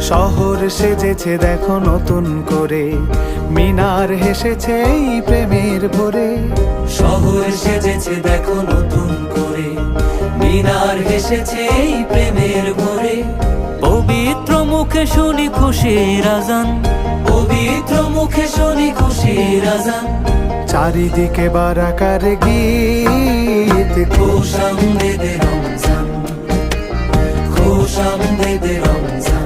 শহর সেজেছে দেখো নতুন করে, মিনার হেসেছে এই প্রেমের ভোরে। শহর সেজেছে দেখো নতুন করে, মিনার হেসেছে এই প্রেমের ভোরে। পবিত্র মুখে শুনি খুশির আজান, পবিত্র মুখে শুনি খুশির আজান। চারিদিকে বারাকার গীত, খুশ আমদেদে রমজান, খুশ আমদেদে রমজান।